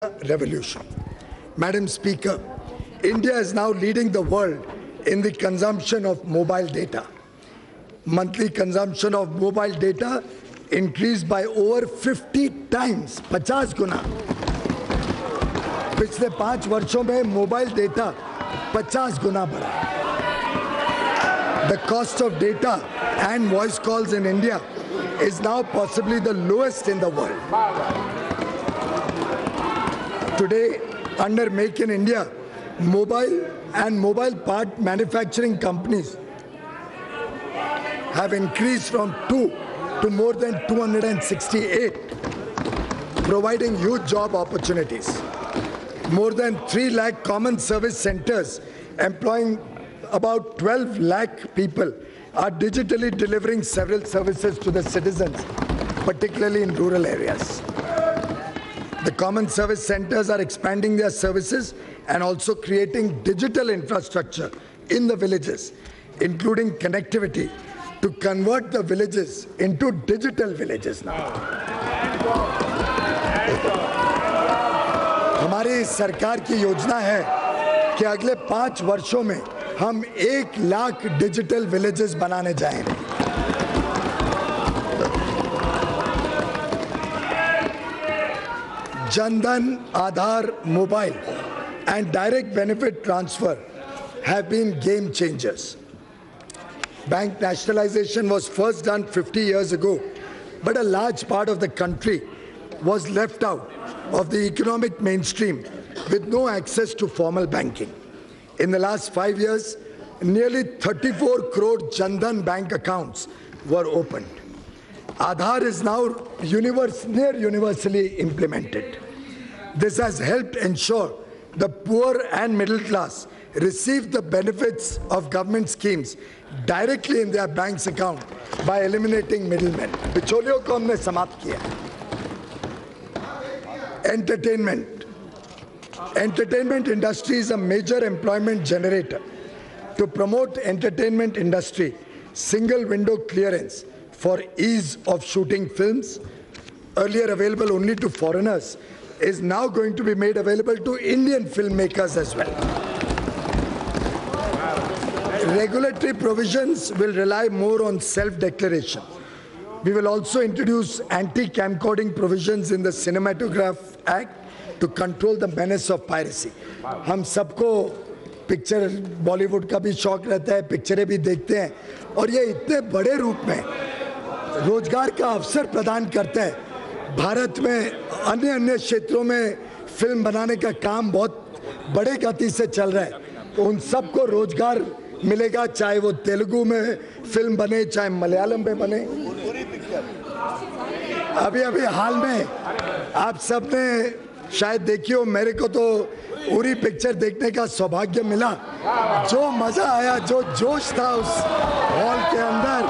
revolution. Madam Speaker, India is now leading the world in the consumption of mobile data. Monthly consumption of mobile data increased by over 50 times, 50 गुना. पिछले 5 वर्षों में mobile data 50 गुना बढ़ा. The cost of data and voice calls in India is now possibly the lowest in the world. Today, under Make in India, mobile and mobile part manufacturing companies have increased from 2 to more than 268, providing huge job opportunities. More than 3 lakh common service centers employing about 12 lakh people are digitally delivering several services to the citizens, particularly in rural areas. The common service centers are expanding their services and also creating digital infrastructure in the villages, including connectivity to convert the villages into digital villages now. हमारी सरकार की योजना है कि अगले 5 वर्षों में हम 1 लाख डिजिटल विलेजेस बनाने जाएंगे. Jan-Dhan, Aadhaar, mobile and direct benefit transfer have been game changers. Bank nationalization was first done 50 years ago, but a large part of the country was left out of the economic mainstream with no access to formal banking. In the last 5 years, nearly 34 crore Jan-Dhan bank accounts were opened. Aadhaar is now near universally implemented. This has helped ensure the poor and middle class receive the benefits of government schemes directly in their bank's account by eliminating middlemen. बिचौलियों को हमने समाप्त किया. Entertainment industry is a major employment generator. To promote entertainment industry, single window clearance for ease of shooting films, earlier available only to foreigners, is now going to be made available to Indian filmmakers as well. Regulatory provisions will rely more on self-declaration. We will also introduce anti-camcording provisions in the Cinematograph Act to control the menace of piracy. हम सबको picture Bollywood का भी शौक रहता है, पिक्चरें भी देखते हैं और ये इतने बड़े रूप में रोजगार का अवसर प्रदान करता है. भारत में अन्य क्षेत्रों में फिल्म बनाने का काम बहुत बड़े गति से चल रहा है. तो उन सबको रोजगार मिलेगा, चाहे वो तेलुगु में फिल्म बने, चाहे मलयालम में बने. अभी हाल में आप सबने शायद देखी हो, मेरे को तो उरी पिक्चर देखने का सौभाग्य मिला. जो मजा आया, जो जोश था उस हॉल के अंदर,